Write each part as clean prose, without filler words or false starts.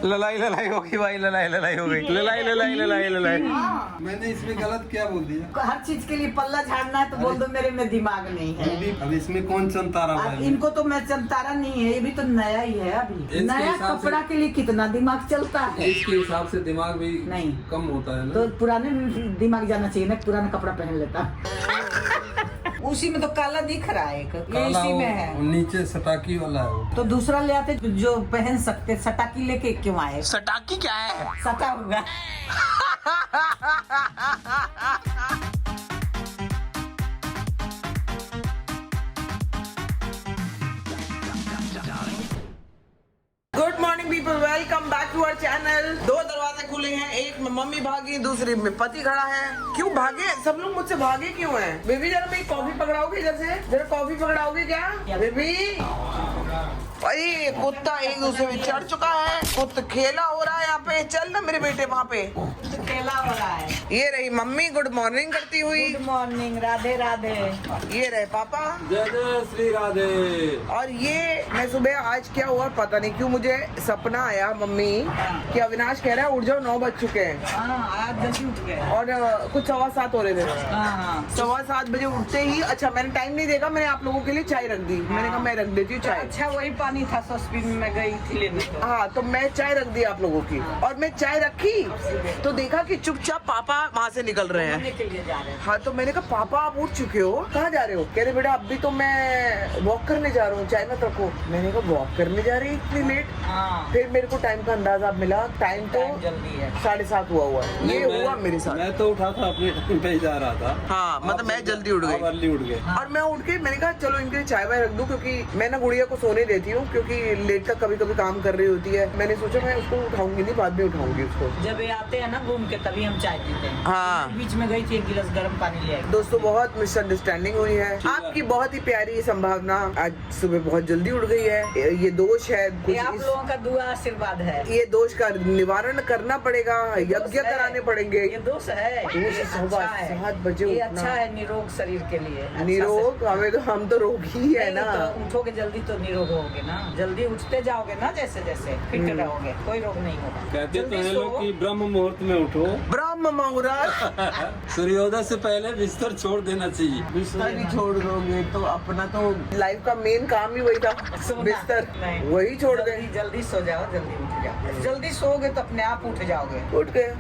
लड़ाई होगी भाई, लड़ाई हो गई, लड़ाई। मैंने इसमें गलत क्या बोल दिया? हर चीज के लिए पल्ला झाड़ना है तो बोल दो मेरे में दिमाग नहीं है। अब इसमें कौन चंतारा अब इनको तो मैं चलतारा नहीं है, ये भी तो नया ही है। अभी इसके नया हिसाब कपड़ा के लिए कितना दिमाग चलता है। इसके हिसाब से दिमाग भी नहीं कम होता है ना। तो पुराने दिमाग जाना चाहिए ना, पुराना कपड़ा पहन लेता। उसी में तो काला दिख रहा है, ये इसी में है। नीचे सटाकी वाला है वो। तो दूसरा ले आते जो पहन सकते। सटाकी लेके क्यों आए? सटाकी क्या है? सटा हुआ। Good morning people, welcome back to our channel. दो दरवाजे खुले हैं, एक में मम्मी भागी, दूसरी में पति खड़ा है। क्यों भागे सब लोग? मुझसे भागे क्यों हैं? बेबी जरा मेरी कॉफी पकड़ाओगे इधर से? जरा कॉफी पकड़ाओगे क्या बेबी? भाई कुत्ता एक दूसरे में चढ़ चुका है, कुत्ता खेला हो रहा है यहाँ पे। चल ना मेरे बेटे वहाँ पे खेला हो रहा है। ये रही मम्मी गुड मॉर्निंग करती हुई। Good morning, Radhe Radhe. ये रहे पापा, जय जय श्री राधे। और ये मैं सुबह आज क्या हुआ पता नहीं क्यों मुझे सपना आया मम्मी कि अविनाश कह रहा है उठ जाओ, 9 बज चुके हैं। आज जल्दी उठ गए और कुछ 7:15 हो रहे थे। 7:15 बजे उठते ही, अच्छा मैंने टाइम नहीं देखा, मैंने आप लोगों के लिए चाय रख दी। मैंने कहा मैं रख देती हूँ चाय। अच्छा वही पानी था सॉसपैन में, मैं गई थी लेने। हाँ तो मैं चाय रख दी आप लोगों की, और मैं चाय रखी तो देखा कि चुपचाप पापा वहाँ से निकल रहे हैं। हाँ तो मैंने कहा पापा आप उठ चुके हो, कहाँ जा रहे हो? कह रहे बेटा अभी तो मैं वॉक करने जा रहा हूँ, चाय मत रखो। मैंने कहा वॉक करने जा रही इतनी लेट? फिर मेरे को टाइम का अंदाजा मिला, टाइम तो जल्दी है, 7:30 हुआ है। ये हुआ मेरे साथ। मैं तो उठा था अपने टाइम पे ही जा रहा था। हाँ मतलब मैं जल्दी उठ गई, अर्ली उठ गए। और मैं उठ के मैंने कहा चलो इनके लिए चाय वाय रख दूं, क्योंकि मैं ना गुड़िया को सोने देती हूँ, क्योंकि लेट तक कभी कभी काम कर रही होती है। मैंने सोचा मैं उसको उठाऊंगी नहीं, बाद में उठाऊंगी उसको। जब ये आते हैं ना घूम के तभी हम चाय पीते हैं। हाँ बीच में गई थी, एक गिलास गर्म पानी ले आई। दोस्तों बहुत मिसअंडरस्टैंडिंग हुई है। आपकी बहुत ही प्यारी संभावना आज सुबह बहुत जल्दी उठ गई है। ये दोष है कुछ, ये आप लोगों का दुआ आशीर्वाद है। ये दोष का निवारण करना पड़ेगा, यज्ञ कराने पड़ेंगे। ये दोष है, दोष सुबह 7 बजे ये उठना अच्छा है निरोग शरीर के लिए। अच्छा निरोग हमें तो, हम तो रोगी ही है ना। तो उठोगे जल्दी तो निरोग होगे ना, जल्दी उठते जाओगे ना, जैसे जैसे फिट रहोगे, कोई रोग नहीं होगा। कहते तो जल्दी हैं लोग सो। कि ब्रह्म मुहूर्त में उठो, ब्रह्म मुहूर्त। सूर्योदय से पहले बिस्तर छोड़ देना चाहिए। बिस्तर भी छोड़ दोगे तो अपना तो लाइफ का मेन काम ही वही था, सोना। बिस्तर नहीं। वही छोड़ गए। जल्दी सो जाओ, जल्दी उठ जाओ। जल्दी सोओगे तो अपने आप उठ जाओगे। उठ गए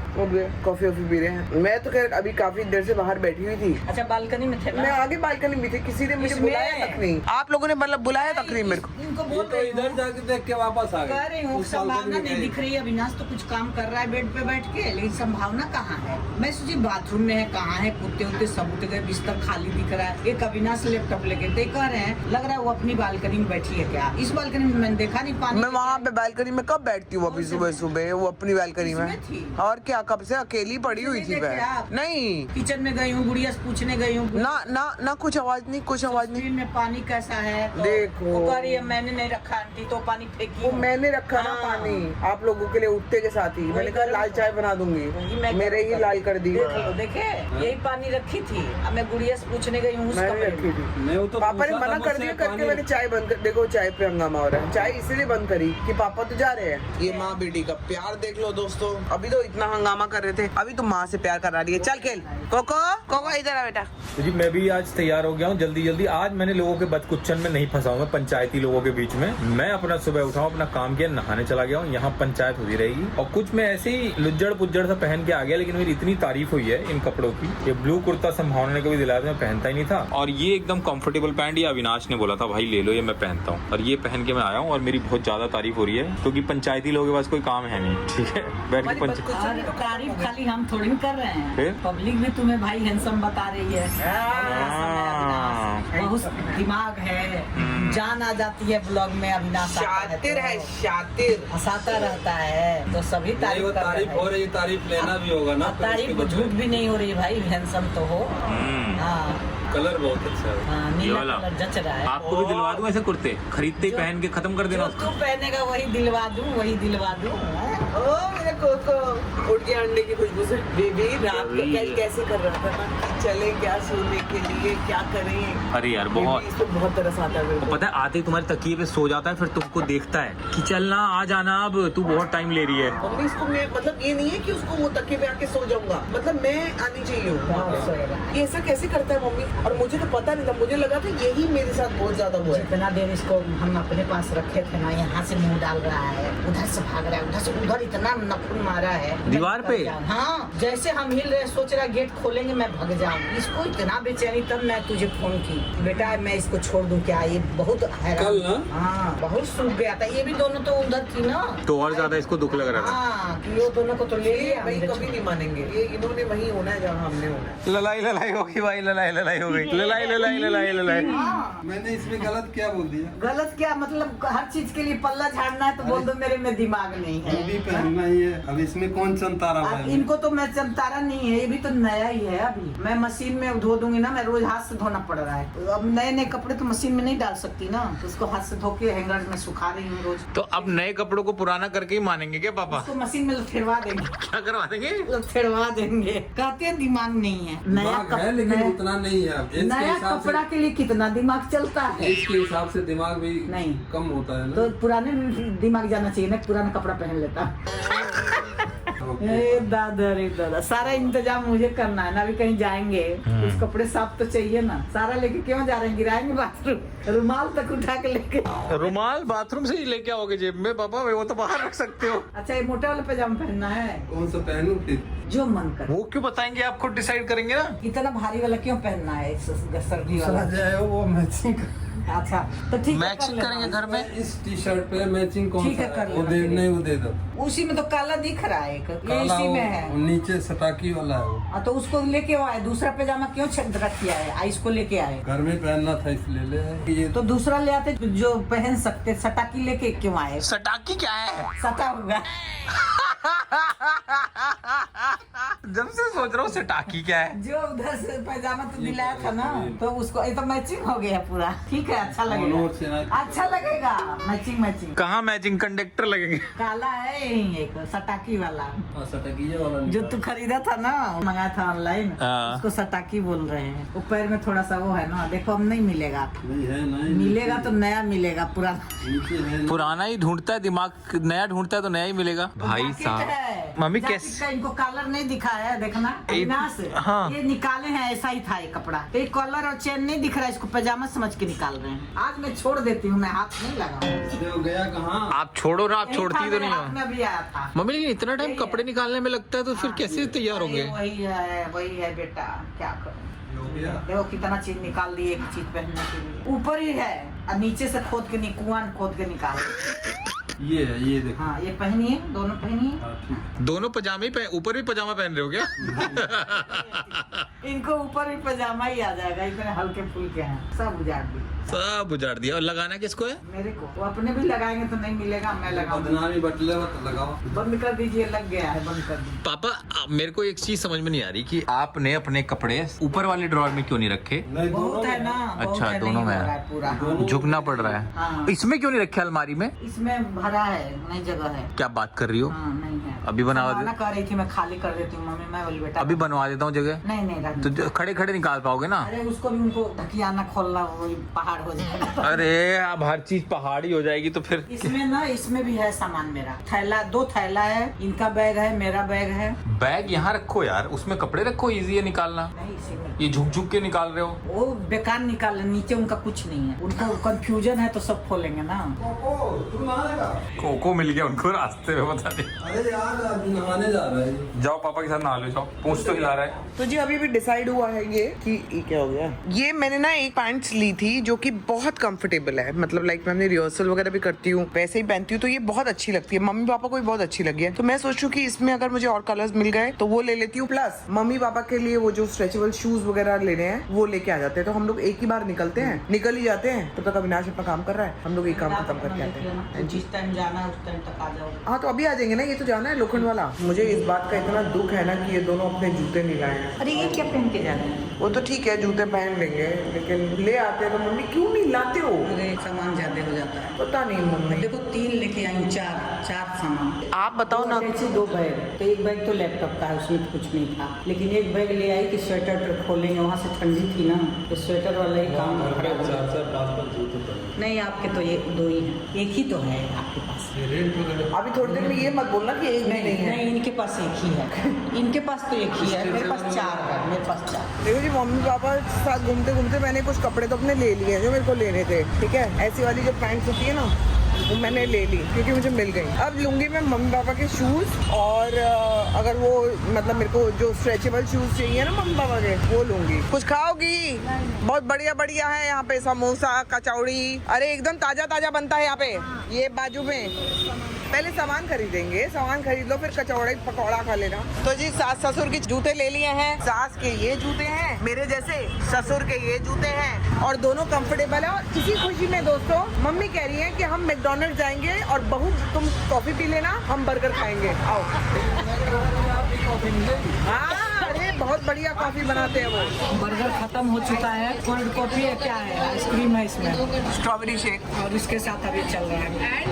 कॉफी वॉफी पी रहे हैं। मैं तो खैर अभी काफी देर से बाहर बैठी हुई थी। अच्छा बालकनी में थे ना? मैं आगे बालकनी में थी, किसी ने मुझे इसमें? बुलाया तक नहीं। आप लोगों ने मतलब बुलाया तक नहीं मेरे को। इनको ये बोल तो रही इधर हूँ, जाके देख के वापस आ कह रही गए। हूँ उस संभावना बालकनी नहीं में दिख रही है। अविनाश तो कुछ काम कर रहा है बेड पे बैठ के, लेकिन संभावना कहाँ है? मैं सोची बाथरूम में है, कहाँ है? कुत्ते उत्ते सब उठ गए, बिस्तर खाली दिख रहा है। एक अविनाश लैपटॉप लेके ते कह रहे हैं, लग रहा है वो अपनी बालकनी में बैठी है क्या? इस बालकनी में मैंने देखा नहीं पानी। मैं वहाँ पे बालकनी में कब बैठती हूँ अभी सुबह सुबह? वो अपनी बालकनी में इसमें थी। और क्या, कब से अकेली पड़ी हुई थी मैं। नहीं किचन में गई हूँ, गुड़िया से पूछने गई हूँ ना ना ना, कुछ आवाज नहीं, कुछ आवाज नहीं। स्क्रीन में पानी कैसा है? तो देखो। वो कह रही है मैंने नहीं रखा आंटी, तो पानी फेंकी वो हूँ। मैंने रखा ना हाँ। पानी आप लोगों के लिए उठते के साथ ही। मैंने कहा लाल चाय बना दूंगी, वही मैं मेरे ही लाल कर दी। देख लो, देखे यही पानी रखी थी। अब मैं गुड़िया से पूछने गई हूँ उस मैंने कमरे रखी में। थी। नहीं, वो तो पापा ने पूछा था मना कर मुझसे, दिया करके पानी- मैंने चाय बंद कर। देखो चाय पे हंगामा हो रहा है। चाय इसलिए बंद करी कि पापा तो जा रहे हैं। ये माँ बेटी का प्यार देख लो दोस्तों। अभी तो इतना हंगामा कर रहे थे, अभी तो माँ से प्यार करा रही है। चल खेल कोको, कोको इधर आ बेटा। तो जी मैं भी आज तैयार हो गया हूँ जल्दी। आज मैंने लोगों के बदकुच्चन में नहीं फंसा हूँ, मैं पंचायती लोगों के बीच में। मैं अपना सुबह उठा हूँ, अपना काम किया, नहाने चला गया हूँ। यहाँ पंचायत होती रहेगी, और कुछ मैं ऐसे ही लुज्जड़ पुज्जड़ सा पहन के आ गया, लेकिन मेरी इतनी तारीफ हुई है इन कपड़ों की। ये ब्लू कुर्ता संभावना ने कभी दिलाया था, मैं पहनता ही नहीं था, और ये एकदम कंफर्टेबल पैंट ये अविनाश ने बोला था भाई ले लो, ये मैं पहनता हूँ, और ये पहन के मैं आया हूँ। और मेरी बहुत ज्यादा तारीफ हो रही है, क्योंकि पंचायती लोगों के पास कोई काम है नहीं, ठीक है। बैठ के और तारीफ खाली हम थोड़ी कर रहे हैं, फिर? पब्लिक भी तुम्हें भाई हैंडसम बता रही है। बहुत दिमाग है, जान आ जाती है ब्लॉग में। अविनाश शातिर है, शातिर हंसाता रहता है, तो सभी नहीं, वो तारीफ कर रहे तारीफ हो हैं। रही, तारीफ लेना भी होगा ना। और तारीफ झूठ भी नहीं हो रही भाई, हैंडसम तो हो। हाँ कलर बहुत अच्छा है। हाँ, ये नीला वाला। कलर जच रहा है। आपको भी दिलवा दूं ऐसे कुर्ते, खरीदते ही पहन के खत्म कर देना जो उसको। तू पहनेगा वही दिलवा दूं, वही दिलवा दूं। ओ मेरे कोको। उठ गया अंडे की खुशबू से। बेबी रात को कल कैसे कर रहा था ना कि चले क्या सोने के लिए, क्या करें। अरे यार बेबी, इसको बहुत तरस आता है मेरे को। पता है आते ही तुम्हारे तकिए पे सो जाता है, फिर तुमको देखता है कि चलना आ जाना, अब तू बहुत टाइम ले रही है। मम्मी इसको मैं मतलब ये नहीं है कि उसको वो तकिए पे आके सो जाऊंगा, मतलब मैं आनी चाहिए हूँ। ये ऐसा कैसे करता है मम्मी? और मुझे तो पता नहीं था, मुझे लगा था यही मेरे साथ बहुत ज्यादा हुआ है। इतना देर इसको हम अपने पास रखे थे ना, यहाँ से मुंह डाल रहा है, उधर से भाग रहा है, उधर से उधर, इतना नखून मारा है दीवार पे? हाँ, जैसे हम हिल रहे सोच रहा गेट खोलेंगे मैं भाग जाऊँ। इसको इतना बेचैनी, तब मैं तुझे फोन की बेटा मैं इसको छोड़ दूं क्या, ये बहुत हैरान। कल ना? हाँ, बहुत सूख गया था। ये भी दोनों तो उधर थी ना, तो और ज्यादा इसको दुख लग रहा था। हाँ, कि ये दोनों को तो ले ये लिया भाई हमने कभी नहीं मानेंगे, ये इन्होंने वही होना है जहाँ हमने होना है। ललाई हो गई भाई, ललाई हो गई, ललाई। मैंने इसमें गलत क्या बोल दिया? गलत क्या मतलब, हर चीज के लिए पल्ला झाड़ना है तो बोल दो मेरे में दिमाग नहीं है। भी पहनना ही है। अब इसमें कौन चंतारा अब है? इनको तो मैं चमतारा नहीं है, ये भी तो नया ही है। अभी मैं मशीन में धो दूंगी ना, मैं रोज हाथ से धोना पड़ रहा है। तो अब नए नए कपड़े तो मशीन में नहीं डाल सकती ना, तो उसको हाथ से धो के हैंगर में सुखा रही हूँ रोज। तो अब नए कपड़ों को पुराना करके ही मानेंगे क्या पापा? उसको मशीन में फिरवा देंगे। क्या करवा देंगे? फिरवा देंगे, कहते हैं दिमाग नहीं है। दिमाग है लेकिन उतना नहीं है। अब एज के नया हिसाब कपड़ा के लिए कितना दिमाग चलता से, है। एज के हिसाब से दिमाग भी नहीं। कम होता है ना। तो पुराने दिमाग जाना चाहिए ना, पुराना कपड़ा पहन लेता। ए दादा रे दादा, सारा इंतजाम मुझे करना है ना। अभी कहीं जाएंगे कुछ कपड़े साफ तो चाहिए ना, सारा लेके क्यों जा रहे हैं, गिराएंगे बाथरूम। रुमाल तक उठा के लेके। रुमाल बाथरूम से ही लेके आओगे जेब में पापा? वो तो बाहर रख सकते हो। अच्छा, ये मोटे वाला पैजामा पहनना है, कौन सा पहनूं फिर? जो मन करे। वो क्यों बताएंगे, आप खुद डिसाइड करेंगे ना। इतना भारी वाला क्यों पहनना है, सर्दी चला वाला? जाए वो मैचिंग। अच्छा तो ठीक है, मैचिंग कर करेंगे लेना। घर में। इस टी शर्ट पे मैचिंग कौन ठीक सा है, कर है? वो लेना दे फिर। नहीं, वो दे दो। उसी में तो काला दिख रहा है, एक ये काला इसी में वो है। नीचे सटाकी वाला है वो। तो उसको लेके आए, दूसरा पैजामा क्यों रख किया है, इसको लेके आए। घर में पहनना था इसलिए ले आए। ये तो दूसरा ले आते जो पहन सकते, सटाकी लेके क्यों आए? सटाकी क्या है? सटा होगा। जब से सोच रहा हूँ सटाकी क्या है। जो उधर से पैजामा तो दिलाया था ना, तो उसको ये तो मैचिंग हो गया पूरा। ठीक है, अच्छा दोनों से लगेगा, ना- अच्छा लगेगा। मैचिंग मैचिंग कहाँ मैचिंग, कंडक्टर लगेंगे। काला है यही एक सटाकी वाला, हाँ, सटाकी वाला जो तू खरीदा था ना, मंगाया था ऑनलाइन, हाँ। उसको सटाकी बोल रहे हैं। वो पैर में थोड़ा सा वो है ना, देखो अब नहीं मिलेगा। नहीं है, नहीं मिलेगा तो नया मिलेगा, पुराना नीचे है। पुराना ही ढूंढता है दिमाग, नया ढूंढता है तो नया ही मिलेगा। भाई जैकेट साहब, है। मम्मी जैकेट कैसे? का इनको कलर नहीं दिखा है, देखना अविनाश, हाँ। ये निकाले हैं, ऐसा ही था ये कपड़ा। तो ये कॉलर और चेन नहीं दिख रहा है, इसको पैजामा समझ के निकाल रहे हैं। आज मैं छोड़ देती हूँ, मैं हाथ नहीं लगाऊंगा। वो गया कहाँ? आप छोड़ो ना, आप छोड़ती तो नहीं हाथ हो। में भी आया था। मम्मी लेकिन इतना टाइम कपड़े निकालने में लगता है तो फिर कैसे तैयार होंगे? वही है बेटा, क्या करूं। हो गया। देखो कितना चीज निकाल दी, एक चीज पहनने के लिए। ऊपर ही है और नीचे से खोद के कुआं खोद के निकाल। ये है, ये देखो। हाँ, ये पहनिए, दोनों पहनिए। हाँ, ठीक। दोनों पजामे ही ऊपर भी पजामा पहन रहे हो क्या? इनको ऊपर भी पजामा ही आ जाएगा, इतने हल्के फुल्के हैं। सब उजाड़ दी, सब उजाड़ दिया। और लगाना किसको है? मेरे को। वो अपने भी लगाएंगे तो नहीं मिलेगा, मैं लगाऊंगा। बदनामी बटले तो लगाओ। बंद कर दीजिए, लग गया है, बंद कर दीजिए। पापा मेरे को एक चीज समझ में नहीं आ रही कि आपने अपने कपड़े ऊपर वाले ड्रॉर में क्यों नहीं रखे? नहीं, बहुत दोनों है ना, बहुत अच्छा, है, दोनों नहीं में हो है। रहा है पूरा। हाँ। दोनों- झुकना पड़ रहा है। हाँ। इसमें क्यों नहीं रखे अलमारी में? इसमें भरा है, नहीं जगह है। क्या बात कर रही हो? हाँ, नहीं है। अभी बनवा दे। संभावना कर रही थी, मैं खाली कर देती हूँ मम्मी, मैं बोली बेटा अभी बनवा देता हूँ जगह। नहीं नहीं रख तो दो। खड़े खड़े निकाल पाओगे ना? अरे उसको भी उनको ढकियाना खोलना, वही पहाड़ हो जाएगा। अरे अब हर चीज पहाड़ी हो जाएगी तो फिर। इसमें ना, इसमें भी है सामान मेरा। थैला, 2 थैला है, इनका बैग है, मेरा बैग है। बैग यहाँ रखो यार, उसमें कपड़े रखो, इजी है निकालना। नहीं, इसी में ये झुक झुक के निकाल रहे हो। वो बेकार निकाल, नीचे उनका कुछ नहीं है। उनको कंफ्यूजन है तो सब खोलेंगे ना। तू नहाएगा? कोको मिल गया उनको रास्ते में, बता दे। अरे यार, आज नहाने जा रहा है। जाओ पापा के साथ नहा लो, जाओ। पूछ तो हिला रहा है। तो जी अभी भी डिसाइड हुआ है ये कि ये क्या हो गया। ये मैंने ना एक पैंट्स ली थी जो कि बहुत कंफर्टेबल है, मतलब लाइक मैं रिहर्सल वगैरह भी करती हूँ, वैसे ही पहनती हूँ, तो ये बहुत अच्छी लगती है। मम्मी पापा को भी बहुत अच्छी लगी है, तो मैं सोचूं कि इसमें अगर मुझे और कलर्स मिल गए तो वो ले लेती हूँ। प्लस मम्मी पापा के लिए वो जो स्ट्रेचेबल शूज वगैरह लेने हैं वो लेके आ जाते हैं, तो हम लोग एक ही बार निकलते हैं, निकल ही जाते हैं। तब तक अविनाश अपना काम कर रहा है, हम लोग एक काम खत्म करके आते हैं। जिस टाइम टाइम जाना है उस टाइम तक आ जाओ। हाँ तो अभी आ जाएंगे ना, ये तो जाना है लोखंड वाला। मुझे इस बात का इतना दुख है ना कि ये दोनों अपने जूते नहीं लाए हैं। अरे ये क्या पहन के जा रहे हैं? वो तो ठीक है जूते पहन लेंगे, लेकिन ले आते हैं तो मम्मी क्यों नहीं लाते हो? अरे सामान ज्यादा हो जाता है। पता नहीं मम्मी। देखो 3 लेके आई, 4 सामान। आप बताओ ना। ऐसे 2 बैग, तो एक बैग तो लैपटॉप का है, उसमें तो कुछ नहीं था, लेकिन एक बैग ले आई कि स्वेटर खोलेंगे, वहाँ से ठंडी थी ना, तो स्वेटर वाला ही काम खराब हो गया। नहीं आपके तो ये 2 ही हैं, एक ही तो है आपके पास। अभी थोड़ी देर में ये मत बोलना कि एक भी नहीं है। नहीं इनके पास एक ही है, इनके पास तो एक ही है, मेरे पास 4 है, मेरे पास 4। देखो जी मम्मी पापा के साथ घूमते घूमते मैंने कुछ कपड़े तो अपने ले लिए हैं जो मेरे को लेने थे, ठीक है। ऐसी वाली जो पैंट्स होती है ना वो मैंने ले ली क्योंकि मुझे मिल गई। अब लूंगी मैं मम्मी पापा के शूज, और अगर वो मतलब मेरे को जो स्ट्रेचेबल शूज चाहिए ना मम्मी पापा के वो लूंगी। कुछ खाओगी? बहुत बढ़िया बढ़िया है यहाँ पे, समोसा कचौड़ी, अरे एकदम ताजा ताजा बनता है यहाँ पे। ये बाजू में पहले सामान खरीदेंगे, सामान खरीद लो फिर कचौड़ी पकौड़ा खा लेना। तो जी सास ससुर के जूते ले लिए हैं, सास के ये जूते हैं मेरे जैसे, ससुर के ये जूते हैं, और दोनों कंफर्टेबल है। और इसी खुशी में दोस्तों मम्मी कह रही है कि हम मैकडॉनल्ड जाएंगे और बहू तुम कॉफी पी लेना, हम बर्गर खाएंगे। आओ। हाँ अरे बहुत बढ़िया कॉफी बनाते हैं वो। बर्गर खत्म हो चुका है, कोल्ड कॉफी है, क्या है, आइसक्रीम है इसमें, स्ट्रॉबेरी शेक, और इसके साथ अभी चल रहा है।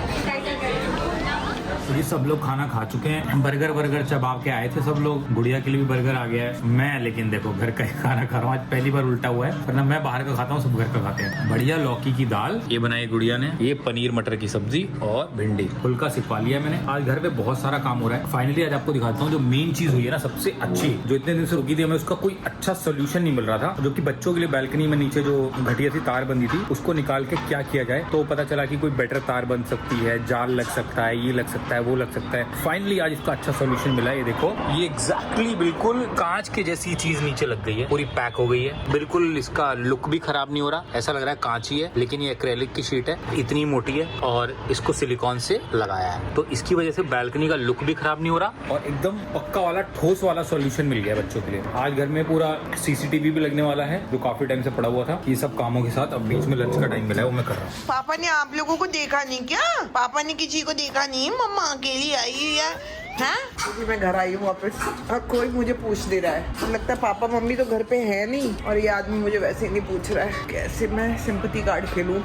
तो ये सब लोग खाना खा चुके हैं, बर्गर चबाव के आए थे सब लोग, गुड़िया के लिए भी बर्गर आ गया है। मैं लेकिन देखो घर का ही खाना खा रहा हूँ, आज पहली बार उल्टा हुआ है, वरना मैं बाहर का खाता हूँ, सब घर का खाते हैं। बढ़िया लौकी की दाल ये बनाई गुड़िया ने, ये पनीर मटर की सब्जी और भिंडी, फुल्का सिखवा लिया मैंने। आज घर पे बहुत सारा काम हो रहा है। फाइनली आज आपको दिखाता हूँ जो मेन चीज हुई है ना सबसे अच्छी, जो इतने दिन से रुकी थी, हमें उसका कोई अच्छा सोल्यूशन नहीं मिल रहा था, जो कि बच्चों के लिए बैल्कनी में नीचे जो घटिया सी तार बंदी थी उसको निकाल के क्या किया जाए। तो पता चला कि कोई बेटर तार बन सकती है, जाल लग सकता है, ये लग सकता है, वो लग सकता है। फाइनली आज इसका अच्छा सोल्यूशन मिला है। ये देखो ये एग्जैक्टली बिल्कुल कांच के जैसी चीज नीचे लग गई है, पूरी पैक हो गई है, बिल्कुल इसका लुक भी खराब नहीं हो रहा, ऐसा लग रहा है कांच ही है, लेकिन ये एक्रेलिक की शीट है, इतनी मोटी है, और इसको सिलिकॉन से लगाया है, तो इसकी वजह से बैल्कनी का लुक भी खराब नहीं हो रहा, और एकदम पक्का वाला ठोस वाला सोल्यूशन मिल गया बच्चों के लिए। आज घर में पूरा CCTV भी लगने वाला है, जो काफी टाइम से पड़ा हुआ था। ये सब कामों के साथ अब बीच में लंच का टाइम मिला है, वो मैं कर रहा हूँ। पापा ने आप लोगों को देखा नहीं क्या? पापा ने किसी को देखा नहीं? मम्मा अकेली आई है क्योंकि मैं घर आई हूँ वापस, और कोई मुझे पूछ दे रहा है, तो लगता है पापा मम्मी तो घर पे है नहीं, और ये आदमी मुझे वैसे ही नहीं पूछ रहा है। कैसे मैं सिंपैथी कार्ड खेलूं?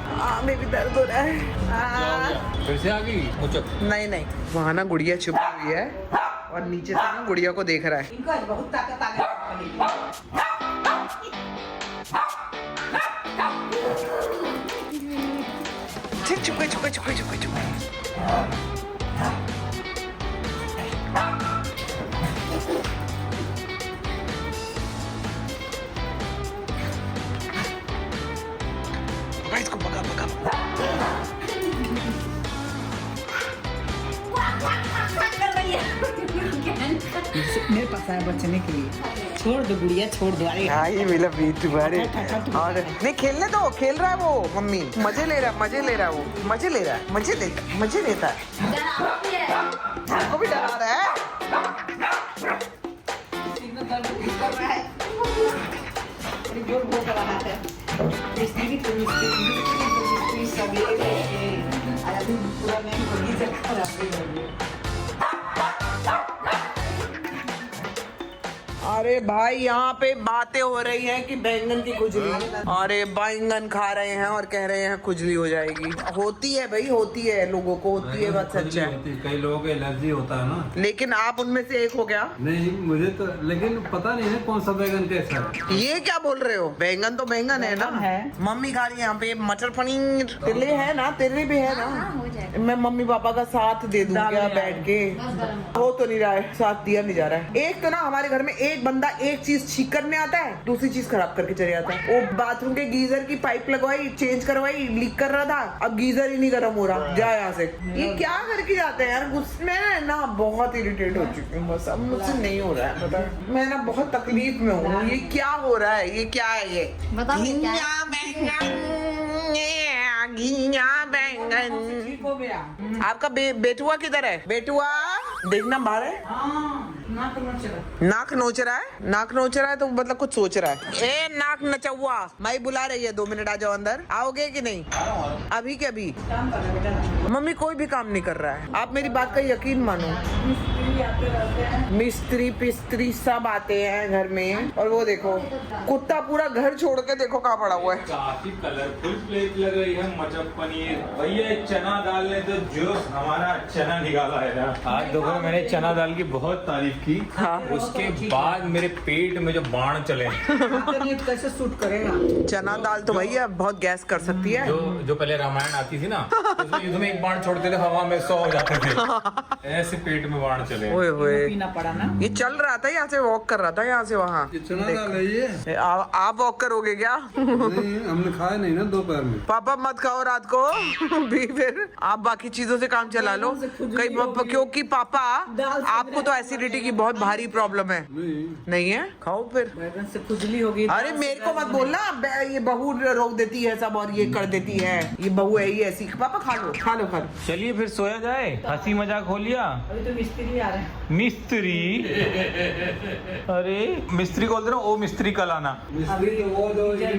मेरी दर्द हो रहा है। फिर से आ गई मुचक? नहीं वहाँ ना गुड़िया छुपी हुई है, और नीचे से ना गुड़िया को देख रहा है। इनको आज बहुत ताकत आ गई। चुप। इसको पका। मेरे पास आया बचने के लिए, छोड़ दो गुड़िया, छोड़ दो। अरे हाँ ये मेरा बीट बारे, और नहीं खेलने दो, खेल रहा है वो, मम्मी मजे ले रहा है वो, मजे लेता है, हमको भी डरा रहा है। जोर वो कर रहा है, मिस्त्री अभी पूरा नहीं होगी से खराब। अरे भाई यहाँ पे बातें हो रही हैं कि बैंगन की खुजली, अरे बैंगन खा रहे हैं और कह रहे हैं खुजली हो जाएगी। होती है भाई, होती है, लोगों को होती है, बात सच है। कई लोगों को एलर्जी होता है ना, लेकिन आप उनमें से एक हो गया। नहीं मुझे तो, लेकिन पता नहीं है कौन सा बैंगन कैसा है। ये क्या बोल रहे हो? बैंगन तो बैंगन है ना। मम्मी खा रही है यहाँ पे मटर पनीर, तिल्ले है ना, तिल्ले भी है ना। मैं मम्मी पापा का साथ दे दूं क्या बैठ के? हो तो नहीं रहा है, साथ दिया नहीं जा रहा है। एक तो ना हमारे घर में एक बंदा एक चीज ठीक करने आता है, दूसरी चीज खराब करके चले जाता है। वो बाथरूम के गीजर की पाइप लगवाई, चेंज करवाई, लीक कर रहा था, अब गीजर ही नहीं गर्म हो रहा, जा यहाँ से। ये क्या करके जाते हैं यार? मैं ना बहुत इरिटेट हो चुकी हूँ, बस अब मुझसे नहीं हो रहा है, पता मैं ना बहुत तकलीफ में हूँ। ये क्या हो रहा है? ये क्या है? ये घिया बैंगन ठीक हो गया। आपका बेटुआ किधर है? बेटुआ देखना बाहर है, नाक नोच रहा है। नाक नोच रहा है तो मतलब कुछ सोच रहा है। ए नाक नचौआ, माई बुला रही है, 2 मिनट आ जाओ अंदर। आओगे कि नहीं? अभी के अभी मम्मी कोई भी काम नहीं कर रहा है, आप मेरी बात का यकीन मानो। मिस्त्री पिस्त्री सब आते हैं घर में, और वो देखो कुत्ता पूरा घर छोड़ के देखो कहाँ पड़ा हुआ है। काफी कलरफुल प्लेट लग रही है। मटर पनीर भैया, चना दाल ने तो जो हमारा चना निकाला है ना, आज दोपहर मैंने चना दाल की बहुत तारीफ की। हाँ। उसके बाद मेरे पेट में जो बाण चले, इंटरनेट कैसे शूट करेगा? चना दाल तो भैया बहुत गैस कर सकती है। जो पहले रामायण आती थी ना, उसमें युद्ध में एक बाण छोड़ते थे, हवा में 100 हो जाते थे। ऐसे पेट में बाण चले। ओए होए, पीना पड़ा ना। ये चल रहा था, यहाँ से वॉक कर रहा था, यहाँ से वहाँ। ये चना दाल है ये। आप वॉक करोगे क्या? नहीं, हमने खाया नहीं ना दोपहर में। पापा मत खाओ रात को भी, फिर आप बाकी चीजों से काम चला लो। क्योंकि पापा आपको तो एसिडिटी की बहुत भारी प्रॉब्लम है। नहीं है, खाओ फिर। बैगन से खुजली होगी। अरे मेरे को मत बोलना, ये बहू रोक देती है सब और ये कर देती है, ये बहू है ही ऐसी। पापा खा लो खा लो खा लो। चलिए फिर सोया जाए, हंसी मजाक हो लिया। अभी तो मिस्त्री आ रहे हैं। मिस्त्री? अरे मिस्त्री बोल रहे हो, ओ मिस्त्री कल आना। अभी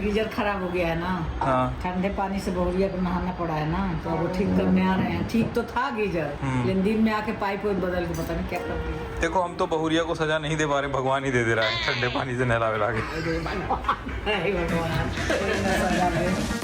गीजर खराब हो गया है ना। हाँ। ठंडे पानी से बहुरिया को नहाना पड़ा है ना, तो अब वो ठीक करने आ रहे हैं। ठीक तो था गीजर, लेकिन दिन में आके पाइप वाइप बदल के पता नहीं क्या कर दिया। देखो हम तो बहुरिया को सजा नहीं दे पा रहे, भगवान ही दे दे रहा है ठंडे पानी से नहला विला के। हे भगवान, कोई ना सजा दे।